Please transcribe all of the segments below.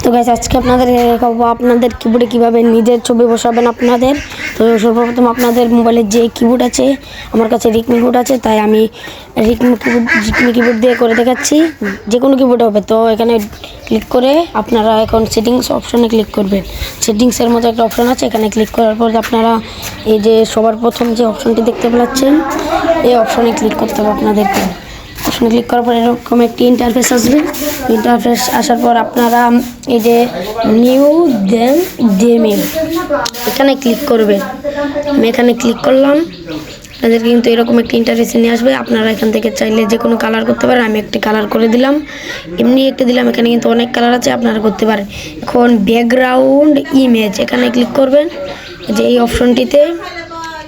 তো গাইস আজকে আপনাদের দেখাবো আপনাদের কিবোর্ডে কিভাবে নিজের ছবি বসাবেন আপনাদের। তো সর্বপ্রথম আপনাদের মোবাইলের যে কিবোর্ড আছে, আমার কাছে রিকমি কিবোর্ড আছে, তাই আমি রিকমি কিবোর্ড দিয়ে করে দেখাচ্ছি। যে কোনো কিবোর্ড হবে। তো এখানে ক্লিক করে আপনারা এখন সেটিংস অপশনে ক্লিক করবেন। সেটিংসের মতো একটা অপশন আছে, এখানে ক্লিক করার পর আপনারা এই যে সবার প্রথম যে অপশনটি দেখতে পাচ্ছেন এই অপশনে ক্লিক করতে হবে আপনাদেরকে। অপশনে ক্লিক করার পর এরকম একটি ইন্টারফেস আসবে। ইন্টারফেস আসার পর আপনারা এই যে নিউ ডেমিং এখানে ক্লিক করবেন। আমি এখানে ক্লিক করলাম, আপনাদেরকে কিন্তু এরকম একটি ইন্টারফেসে নিয়ে আসবে। আপনারা এখান থেকে চাইলে যে কোনো কালার করতে পারেন। আমি একটি কালার করে দিলাম, এমনি একটি দিলাম। এখানে কিন্তু অনেক কালার আছে, আপনারা করতে পারেন। এখন ব্যাকগ্রাউন্ড ইমেজ এখানে ক্লিক করবেন, যে এই অপশনটিতে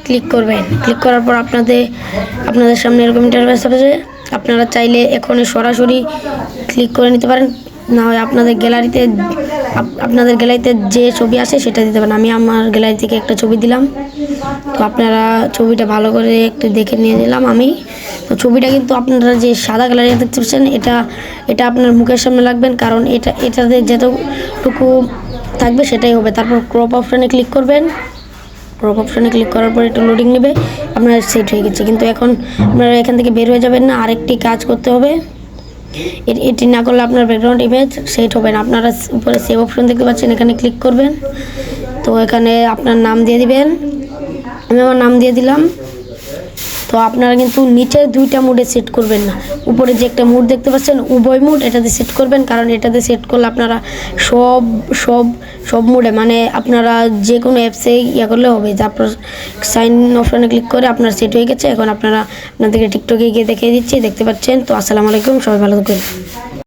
ক্লিক করবেন। ক্লিক করার পর আপনাদের সামনে এরকম ইন্টারফেস হবে। আপনারা চাইলে এখন সরাসরি ক্লিক করে নিতে পারেন, না হয় আপনাদের গ্যালারিতে যে ছবি আসে সেটা দিতে পারেন। আমি আমার গ্যালারি থেকে একটা ছবি দিলাম। তো আপনারা ছবিটা ভালো করে একটু দেখে নিয়ে নিলাম আমি। তো ছবিটা কিন্তু আপনারা যে সাদা গ্যালারি দেখতে পাচ্ছেন এটা আপনার মুখের সামনে লাগবেন, কারণ এটাতে যতটুকু থাকবে সেটাই হবে। তারপর ক্রপ অপশানে ক্লিক করবেন। ক্রপ অপশানে ক্লিক করার পর একটু লোডিং নেবে, আপনার সেট হয়ে গেছে। কিন্তু এখন আপনারা এখান থেকে বের হয়ে যাবেন না, আরেকটি কাজ করতে হবে। এটি না করলে আপনার ব্যাকগ্রাউন্ড ইমেজ সেট হবে না। আপনারা উপরে সেভ অপশন দেখতে পাচ্ছেন, এখানে ক্লিক করবেন। তো এখানে আপনার নাম দিয়ে দিবেন, আমি আমার নাম দিয়ে দিলাম। তো আপনারা কিন্তু নিচে দুইটা মুডে সেট করবেন না, উপরে যে একটা মুড দেখতে পাচ্ছেন উভয় মুড এটাতে সেট করবেন, কারণ এটাতে সেট করলে আপনারা সব মুডে মানে আপনারা যে কোনো অ্যাপসে করলে হবে। তারপর সাইন অপশনে ক্লিক করে আপনার সেট হয়ে গেছে। এখন আপনাদেরকে টিকটকে গিয়ে দেখিয়ে দিচ্ছি, দেখতে পাচ্ছেন। তো আসসালামু আলাইকুম, সবাই ভালো থাকবেন।